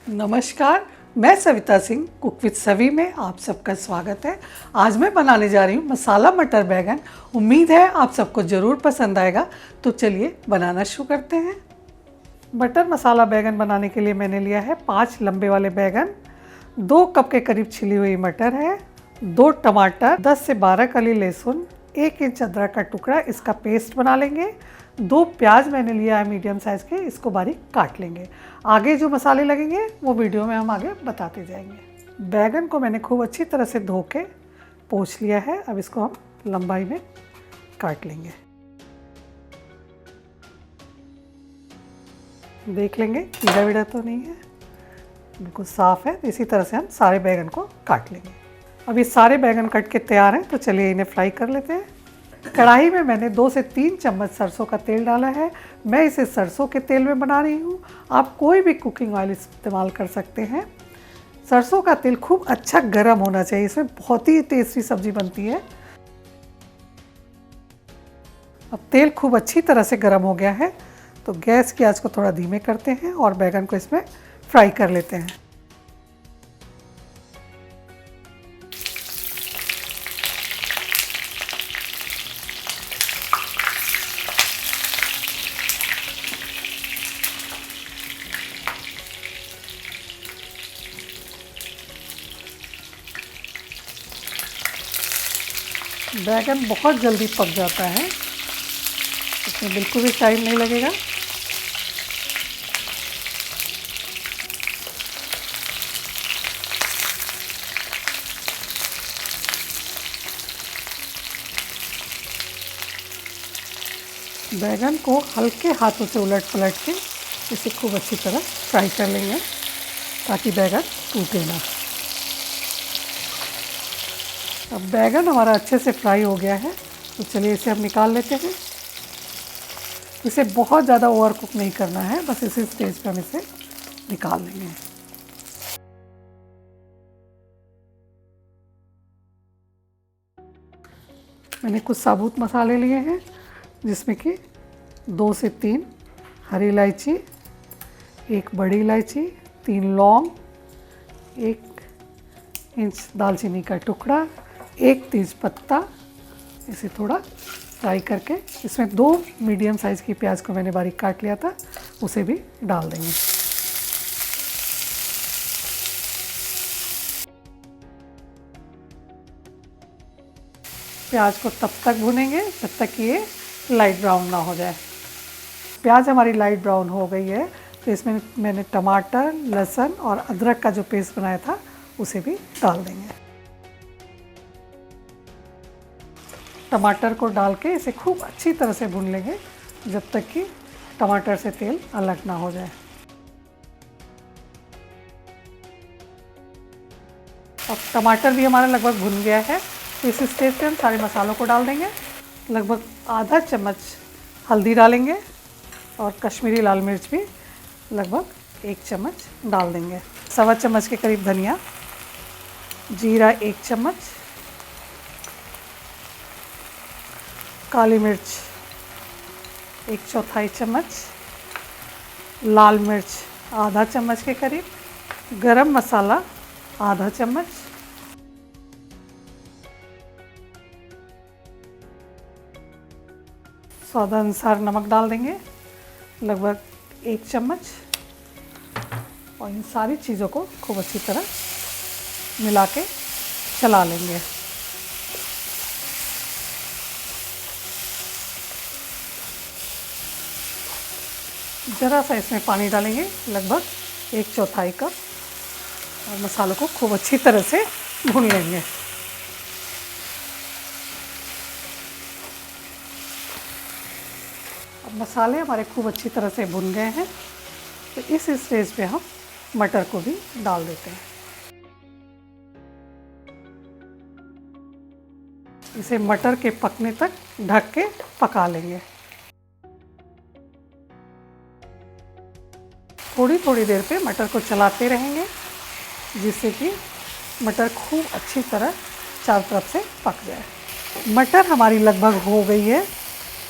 नमस्कार, मैं Savita Singh cook with सवी में आप सबका स्वागत है। आज मैं बनाने जा रही हूँ मसाला मटर बैंगन। उम्मीद है आप सबको ज़रूर पसंद आएगा। तो चलिए बनाना शुरू करते हैं। मटर मसाला बैंगन बनाने के लिए मैंने लिया है 5 लंबे वाले बैंगन, 2 कप के करीब छिली हुई मटर है, 2 टमाटर, 10 से 12 कली लहसुन, 1 इंच अदरक का टुकड़ा, इसका पेस्ट बना लेंगे। 2 प्याज मैंने लिया है मीडियम साइज़ के, इसको बारीक काट लेंगे। आगे जो मसाले लगेंगे वो वीडियो में हम आगे बताते जाएंगे। बैंगन को मैंने खूब अच्छी तरह से धो के पोंछ लिया है। अब इसको हम लंबाई में काट लेंगे। देख लेंगे कीड़ा वीड़ा तो नहीं है, बिल्कुल साफ़ है। इसी तरह से हम सारे बैंगन को काट लेंगे। अब ये सारे बैंगन कट के तैयार हैं, तो चलिए इन्हें फ्राई कर लेते हैं। कढ़ाई में मैंने 2 से 3 चम्मच सरसों का तेल डाला है। मैं इसे सरसों के तेल में बना रही हूँ। आप कोई भी कुकिंग ऑयल इस्तेमाल कर सकते हैं। सरसों का तेल खूब अच्छा गर्म होना चाहिए, इसमें बहुत ही टेस्टी सब्जी बनती है। अब तेल खूब अच्छी तरह से गर्म हो गया है, तो गैस की आंच को थोड़ा धीमे करते हैं और बैंगन को इसमें फ्राई कर लेते हैं। बैंगन बहुत जल्दी पक जाता है, इसमें बिल्कुल भी टाइम नहीं लगेगा। बैंगन को हल्के हाथों से उलट पलट के इसे खूब अच्छी तरह फ्राई कर लेंगे, ताकि बैंगन टूटे ना। अब बैंगन हमारा अच्छे से फ्राई हो गया है, तो चलिए इसे हम निकाल लेते हैं। इसे बहुत ज़्यादा ओवर कुक नहीं करना है, बस इसी स्टेज पे हम इसे निकाल लेंगे। मैंने कुछ साबुत मसाले लिए हैं, जिसमें कि 2 से 3 हरी इलायची, 1 बड़ी इलायची, 3 लौंग, 1 इंच दालचीनी का टुकड़ा, 1 तेज पत्ता। इसे थोड़ा फ्राई करके इसमें 2 मीडियम साइज़ की प्याज को मैंने बारीक काट लिया था, उसे भी डाल देंगे। प्याज को तब तक भूनेंगे जब तक कि ये लाइट ब्राउन ना हो जाए। प्याज हमारी लाइट ब्राउन हो गई है, तो इसमें मैंने टमाटर, लहसुन और अदरक का जो पेस्ट बनाया था उसे भी डाल देंगे। टमाटर को डाल के इसे खूब अच्छी तरह से भून लेंगे, जब तक कि टमाटर से तेल अलग ना हो जाए। अब टमाटर भी हमारा लगभग भुन गया है, तो इस स्टेज पे हम सारे मसालों को डाल देंगे। लगभग आधा चम्मच हल्दी डालेंगे और कश्मीरी लाल मिर्च भी लगभग 1 चम्मच डाल देंगे। 1.25 चम्मच के करीब धनिया, जीरा 1 चम्मच, काली मिर्च 1/4 चम्मच, लाल मिर्च आधा चम्मच के करीब, गरम मसाला आधा चम्मच, स्वादानुसार नमक डाल देंगे लगभग 1 चम्मच, और इन सारी चीज़ों को खूब अच्छी तरह मिला के चला लेंगे। ज़रा सा इसमें पानी डालेंगे, लगभग 1/4 कप, और मसालों को खूब अच्छी तरह से भून लेंगे। अब मसाले हमारे खूब अच्छी तरह से भुन गए हैं, तो इस स्टेज पे हम मटर को भी डाल देते हैं। इसे मटर के पकने तक ढक के पका लेंगे। थोड़ी थोड़ी देर पे मटर को चलाते रहेंगे, जिससे कि मटर खूब अच्छी तरह चारों तरफ से पक जाए। मटर हमारी लगभग हो गई है,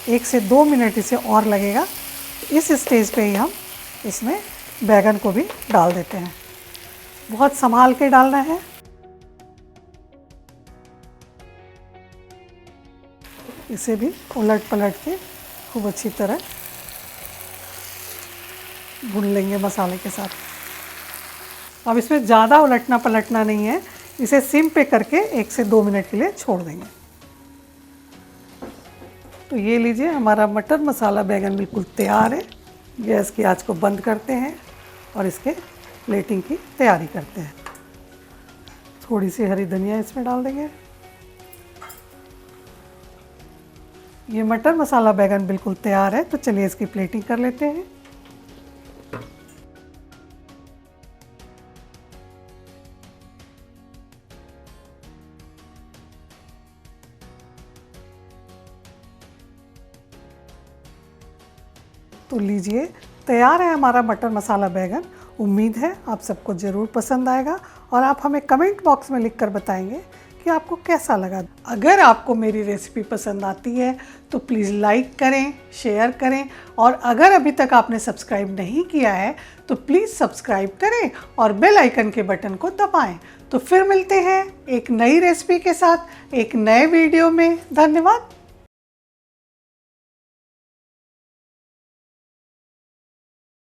1 से 2 मिनट इसे और लगेगा। इस स्टेज पे ही हम इसमें बैंगन को भी डाल देते हैं। बहुत संभाल के डालना है। इसे भी उलट पलट के खूब अच्छी तरह भून लेंगे मसाले के साथ। अब इसमें ज़्यादा उलटना पलटना नहीं है, इसे सिम पे करके 1 से 2 मिनट के लिए छोड़ देंगे। तो ये लीजिए, हमारा मटर मसाला बैंगन बिल्कुल तैयार है। गैस की आंच को बंद करते हैं और इसके प्लेटिंग की तैयारी करते हैं। थोड़ी सी हरी धनिया इसमें डाल देंगे। ये मटर मसाला बैंगन बिल्कुल तैयार है, तो चलिए इसकी प्लेटिंग कर लेते हैं। तो लीजिए, तैयार है हमारा मटर मसाला बैंगन। उम्मीद है आप सबको ज़रूर पसंद आएगा और आप हमें कमेंट बॉक्स में लिखकर बताएंगे कि आपको कैसा लगा। अगर आपको मेरी रेसिपी पसंद आती है तो प्लीज़ लाइक करें, शेयर करें और अगर अभी तक आपने सब्सक्राइब नहीं किया है तो प्लीज़ सब्सक्राइब करें और बेल आइकन के बटन को दबाएं। तो फिर मिलते हैं एक नई रेसिपी के साथ एक नए वीडियो में। धन्यवाद।